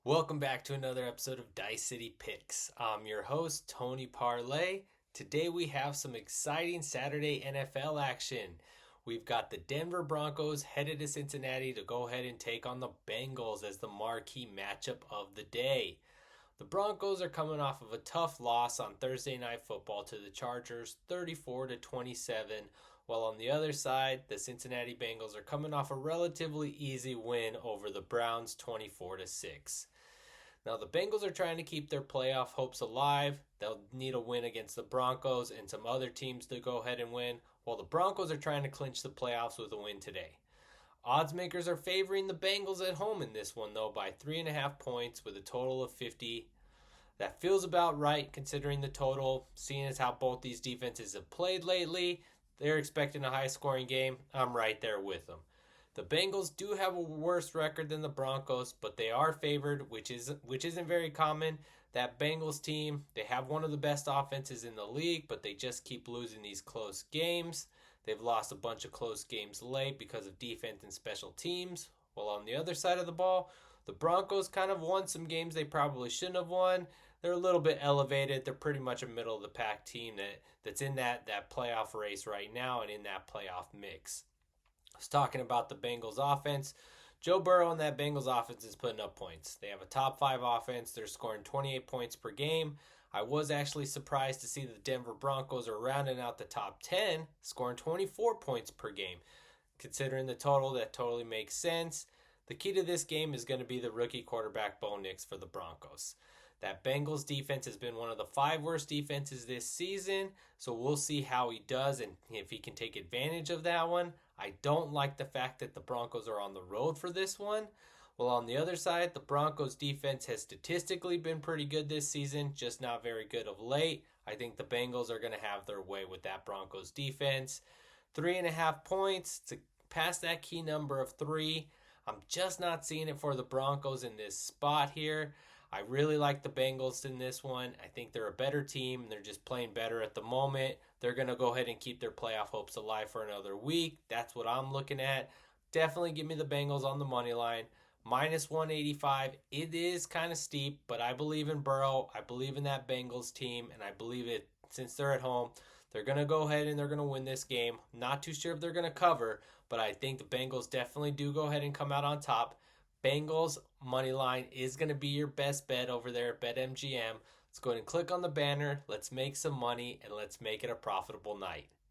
Welcome back to another episode of Dice City Picks. I'm your host, Tony Parlay. Today we have some exciting Saturday NFL action. We've got the Denver Broncos headed to Cincinnati to go ahead and take on the Bengals as the marquee matchup of the day. The Broncos are coming off of a tough loss on Thursday Night Football to the Chargers, 34-27, while on the other side, the Cincinnati Bengals are coming off a relatively easy win over the Browns, 24-6. Now, the Bengals are trying to keep their playoff hopes alive. They'll need a win against the Broncos and some other teams to go ahead and win, while the Broncos are trying to clinch the playoffs with a win today. Odds makers are favoring the Bengals at home in this one, though, by 3.5 points with a total of 50. That feels about right considering the total, seeing as how both these defenses have played lately. They're expecting a high-scoring game. I'm right there with them. The Bengals do have a worse record than the Broncos, but they are favored, which isn't very common. That Bengals team, they have one of the best offenses in the league, but they just keep losing these close games. They've lost a bunch of close games late because of defense and special teams. While on the other side of the ball, the Broncos kind of won some games they probably shouldn't have won. They're a little bit elevated. They're pretty much a middle-of-the-pack team that's in that playoff race right now and in that playoff mix. I was talking about the Bengals offense. Joe Burrow and that Bengals offense is putting up points. They have a top 5 offense. They're scoring 28 points per game. I was actually surprised to see the Denver Broncos are rounding out the top 10, scoring 24 points per game. Considering the total, that totally makes sense. The key to this game is going to be the rookie quarterback Bo Nix for the Broncos. That Bengals defense has been one of the 5 worst defenses this season, so we'll see how he does and if he can take advantage of that one. I don't like the fact that the Broncos are on the road for this one. Well, on the other side, the Broncos defense has statistically been pretty good this season, just not very good of late. I think the Bengals are going to have their way with that Broncos defense. 3.5 points to pass that key number of 3. I'm just not seeing it for the Broncos in this spot here. I really like the Bengals in this one. I think they're a better team. They're just playing better at the moment. They're going to go ahead and keep their playoff hopes alive for another week. That's what I'm looking at. Definitely give me the Bengals on the money line. Minus 185. It is kind of steep, but I believe in Burrow. I believe in that Bengals team, and I believe it since they're at home. They're going to go ahead and they're going to win this game. Not too sure if they're going to cover, but I think the Bengals definitely do go ahead and come out on top. Bengals money line is going to be your best bet over there at BetMGM. Let's go ahead and click on the banner. Let's make some money and let's make it a profitable night.